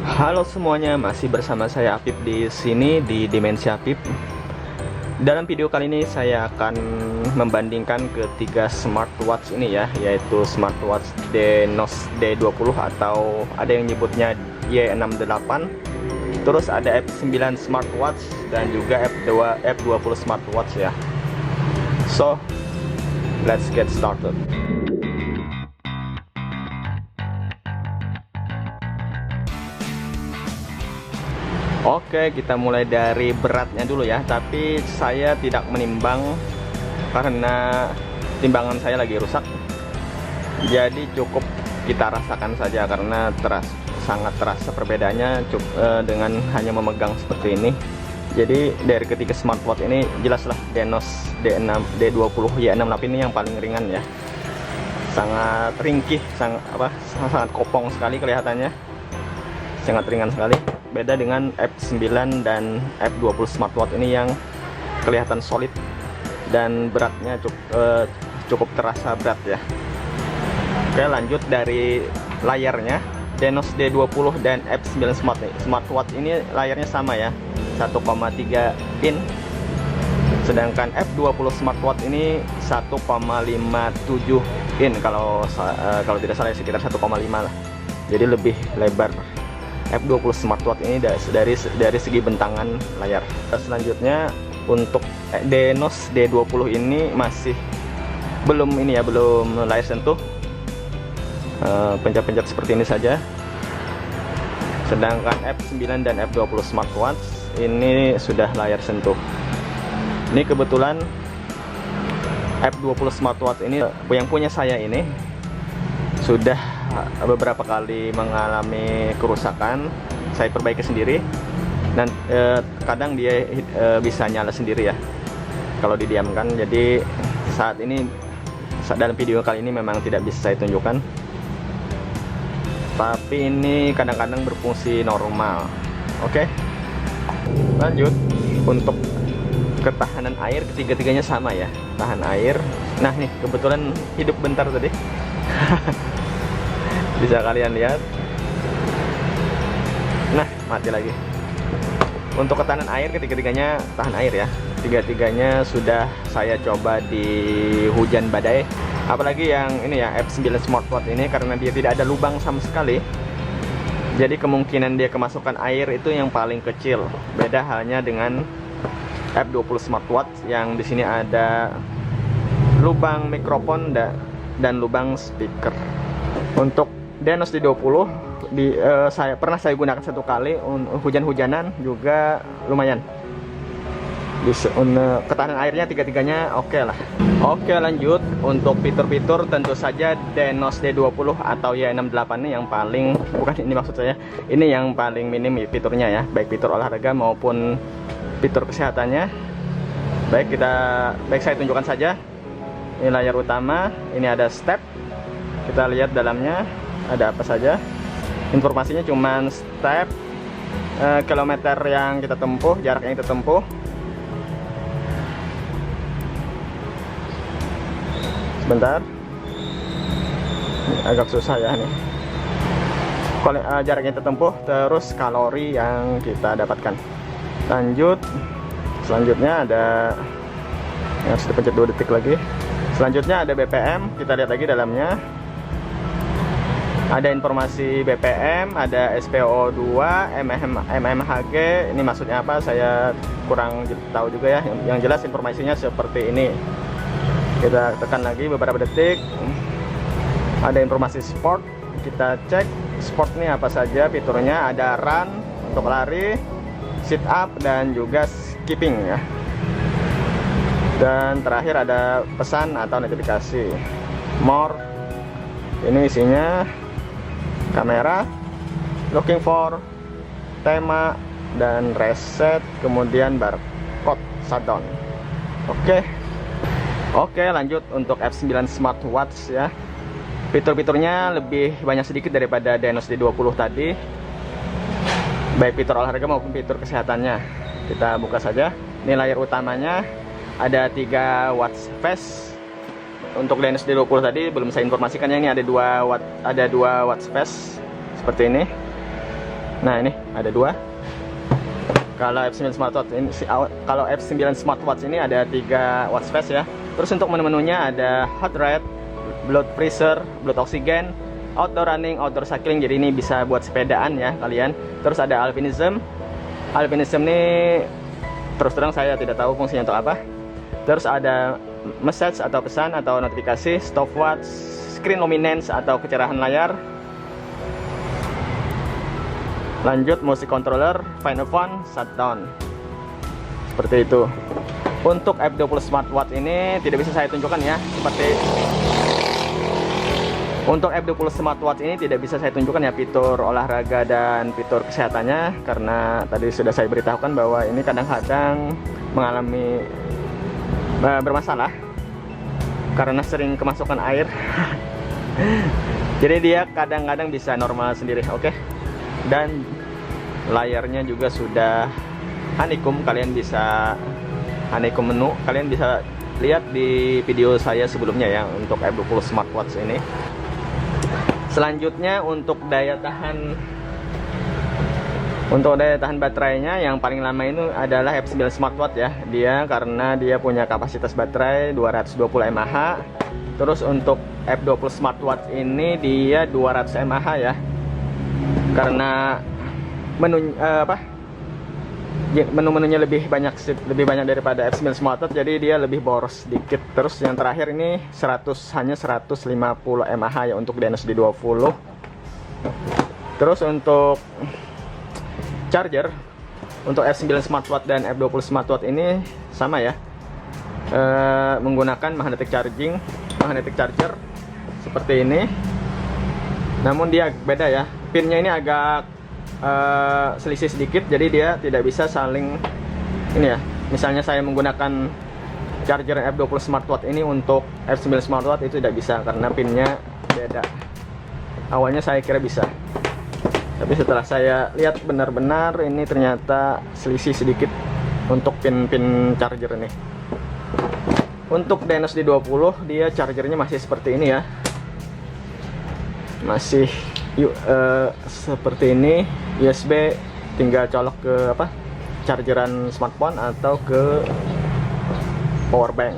Halo semuanya, masih bersama saya Apip di sini di Dimensi Apip. Dalam video kali ini saya akan membandingkan ketiga smartwatch ini ya, yaitu smartwatch Denos D20 atau ada yang nyebutnya Y68. Terus ada F9 smartwatch dan juga F20 smartwatch ya. So, let's get started. Oke, kita mulai dari beratnya dulu ya. Tapi saya tidak menimbang karena timbangan saya lagi rusak. Jadi cukup kita rasakan saja karena sangat terasa perbedaannya dengan hanya memegang seperti ini. Jadi dari ketiga smartwatch ini jelaslah Denos D20 Y68 ini yang paling ringan ya. Sangat ringkih, sangat kopong sekali kelihatannya. Sangat ringan sekali. Beda dengan F9 dan F20 smartwatch ini yang kelihatan solid dan beratnya cukup terasa berat ya. Oke, lanjut dari layarnya. Denos D20 dan F9 smartwatch ini layarnya sama ya, 1,3 in. Sedangkan F20 smartwatch ini 1,57 in, kalau tidak salah sekitar 1,5 lah. Jadi lebih lebar F20 smartwatch ini dari segi bentangan layar. Selanjutnya untuk Denos D20 ini masih belum layar sentuh, pencet-pencet seperti ini saja. Sedangkan F9 dan F20 smartwatch ini sudah layar sentuh. Ini kebetulan F20 smartwatch ini yang punya saya ini sudah beberapa kali mengalami kerusakan. Saya perbaiki sendiri dan kadang dia bisa nyala sendiri ya kalau didiamkan. Jadi saat ini dalam video kali ini memang tidak bisa saya tunjukkan, tapi ini kadang-kadang berfungsi normal. Oke, lanjut. Untuk ketahanan air ketiga-tiganya sama ya, tahan air. Nah nih kebetulan hidup bentar tadi. Bisa kalian lihat. Nah, mati lagi. Untuk ketahanan air ketiga-tiganya tahan air ya. Tiga-tiganya sudah saya coba di hujan badai. Apalagi yang ini ya, F9 smartwatch ini, karena dia tidak ada lubang sama sekali. Jadi kemungkinan dia kemasukan air itu yang paling kecil. Beda halnya dengan F20 smartwatch yang di sini ada lubang mikrofon dan lubang speaker. Untuk Denos D20 saya pernah gunakan satu kali hujan-hujanan juga lumayan. Ketahanan airnya tiga-tiganya oke lah. Oke, lanjut. Untuk fitur-fitur tentu saja Denos D20 atau Y68 ini yang paling, bukan ini maksud saya, ini yang paling minim fiturnya ya, baik fitur olahraga maupun fitur kesehatannya. Baik saya tunjukkan saja. Ini layar utama, ini ada step. Kita lihat dalamnya ada apa saja. Informasinya cuma step, kilometer yang kita tempuh, jarak yang kita tempuh. Sebentar, agak susah ya nih. Jarak yang kita tempuh, terus kalori yang kita dapatkan. Lanjut. Selanjutnya ada yang harus dipencet 2 detik lagi. Selanjutnya ada BPM. Kita lihat lagi dalamnya. Ada informasi BPM, ada SPO2, mmHg. Ini maksudnya apa? Saya kurang tahu juga ya. Yang jelas informasinya seperti ini. Kita tekan lagi beberapa detik. Ada informasi sport. Kita cek sport ini apa saja fiturnya. Ada run untuk lari, sit up, dan juga skipping ya. Dan terakhir ada pesan atau notifikasi. More. Ini isinya kamera, looking for, tema, dan reset, kemudian barcode shutdown. Oke, lanjut untuk F9 smartwatch ya. Fitur-fiturnya lebih banyak sedikit daripada Denos D20 tadi, baik fitur olahraga maupun fitur kesehatannya. Kita buka saja. Ini layar utamanya, ada 3 watch face. Untuk Denos D20 tadi belum saya informasikan ya, ini ada 2 watch face seperti ini. Nah ini ada dua. Kalau F9 smartwatch ini, kalau F9 smartwatch ini ada 3 watch face ya. Terus untuk menu-menunya ada heart rate, blood pressure, blood oxygen, outdoor running, outdoor cycling. Jadi ini bisa buat sepedaan ya kalian. Terus ada alpinism. Alpinism ini terus terang saya tidak tahu fungsinya untuk apa. Terus ada message atau pesan atau notifikasi, stopwatch, screen luminance atau kecerahan layar. Lanjut musik controller, find a phone, shutdown. Seperti itu. Untuk F20 smartwatch ini tidak bisa saya tunjukkan ya, seperti untuk F20 smartwatch ini tidak bisa saya tunjukkan ya fitur olahraga dan fitur kesehatannya, karena tadi sudah saya beritahukan bahwa ini kadang-kadang mengalami bermasalah karena sering kemasukan air. Jadi dia kadang-kadang bisa normal sendiri, oke? Dan layarnya juga sudah honeycomb, kalian bisa honeycomb menu, kalian bisa lihat di video saya sebelumnya ya untuk F20 smartwatch ini. Selanjutnya untuk daya tahan baterainya yang paling lama itu adalah F9 smartwatch ya. Dia karena dia punya kapasitas baterai 220 mAh. Terus untuk F20 smartwatch ini dia 200 mAh ya. Karena menu-menunya lebih banyak daripada F9 smartwatch, jadi dia lebih boros sedikit. Terus yang terakhir ini hanya 150 mAh ya untuk Dimensity 20. Terus untuk charger untuk F9 smartwatch dan F20 smartwatch ini sama ya, menggunakan magnetic charger seperti ini. Namun dia beda ya, pinnya ini agak selisih sedikit, jadi dia tidak bisa saling ini ya. Misalnya saya menggunakan charger F20 smartwatch ini untuk F9 smartwatch itu tidak bisa karena pinnya beda. Awalnya saya kira bisa, tapi setelah saya lihat benar-benar ini ternyata selisih sedikit untuk pin charger ini. Untuk Dimensity 20 dia chargernya masih seperti ini ya, masih seperti ini, USB, tinggal colok ke chargeran smartphone atau ke power bank.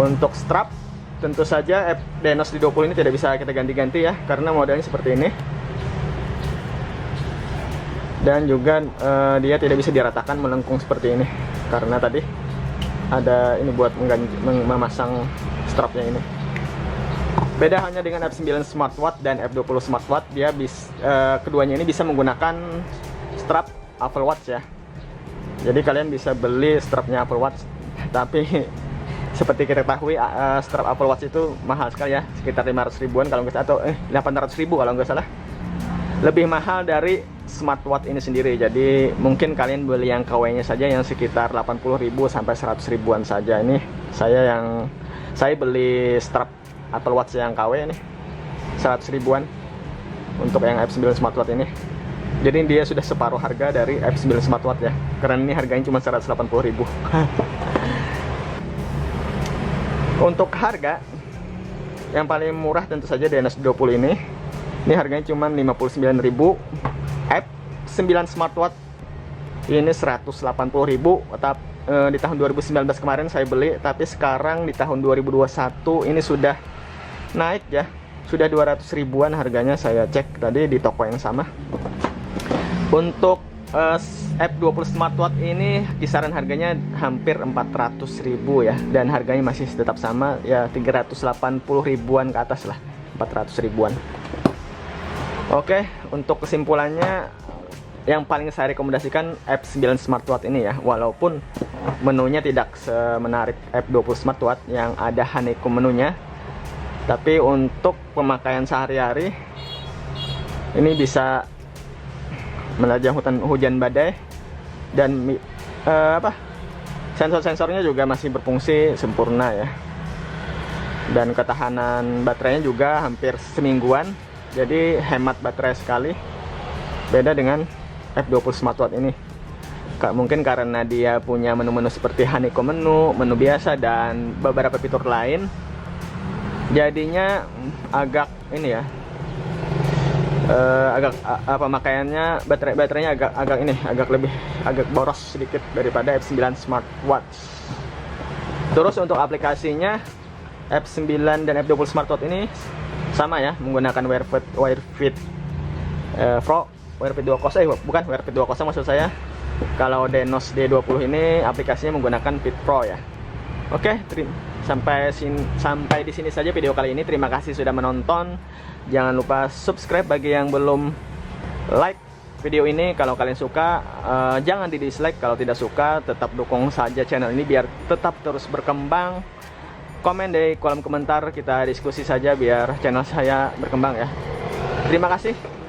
Untuk strap tentu saja Dimensity 20 ini tidak bisa kita ganti-ganti ya, karena modelnya seperti ini. Dan juga dia tidak bisa diratakan melengkung seperti ini, karena tadi ada ini buat memasang strapnya ini. Beda hanya dengan F9 smartwatch dan F20 smartwatch, dia keduanya ini bisa menggunakan strap Apple Watch ya. Jadi kalian bisa beli strapnya Apple Watch, tapi seperti kita ketahui strap Apple Watch itu mahal sekali ya, sekitar 500 ribuan kalau nggak salah, atau 800 ribu kalau nggak salah. Lebih mahal dari smartwatch ini sendiri. Jadi mungkin kalian beli yang KW-nya saja yang sekitar 80 ribu sampai 100 ribuan saja. Ini saya beli strap Apple Watch yang KW ini 100 ribuan untuk yang F9 smartwatch ini. Jadi dia sudah separuh harga dari F9 smartwatch ya, karena ini harganya cuma 180 ribu. Untuk harga yang paling murah tentu saja Dimensity 20 ini. Ini harganya cuma 59 ribu. F9 smartwatch ini 180 ribu. Di tahun 2019 kemarin saya beli, tapi sekarang di tahun 2021 ini sudah naik ya, sudah 200 ribuan harganya. Saya cek tadi di toko yang sama. Untuk F20 smartwatch ini kisaran harganya hampir 400 ribu ya, dan harganya masih tetap sama ya, 380 ribuan ke atas lah, 400 ribuan. Oke, untuk kesimpulannya yang paling saya rekomendasikan F9 smartwatch ini ya, walaupun menunya tidak semenarik F20 smartwatch yang ada honeycomb menunya, tapi untuk pemakaian sehari-hari ini bisa menerjang hujan badai, dan sensor-sensornya juga masih berfungsi sempurna ya, dan ketahanan baterainya juga hampir semingguan, jadi hemat baterai sekali. Beda dengan F20 smartwatch ini, mungkin karena dia punya menu-menu seperti honeycomb menu biasa dan beberapa fitur lain, jadinya agak ini ya, pemakaiannya baterainya agak boros sedikit daripada F9 Smartwatch. Terus untuk aplikasinya F9 dan F20 Smartwatch ini sama ya, menggunakan WearFit Pro, WearFit 2.0 bukan WearFit 2.0 maksud saya. Kalau Denos D20 ini aplikasinya menggunakan Fit Pro ya. Oke, sampai di sini saja video kali ini. Terima kasih sudah menonton. Jangan lupa subscribe bagi yang belum like video ini. Kalau kalian suka, jangan di dislike. Kalau tidak suka, tetap dukung saja channel ini biar tetap terus berkembang. Komen di kolom komentar, kita diskusi saja biar channel saya berkembang ya. Terima kasih.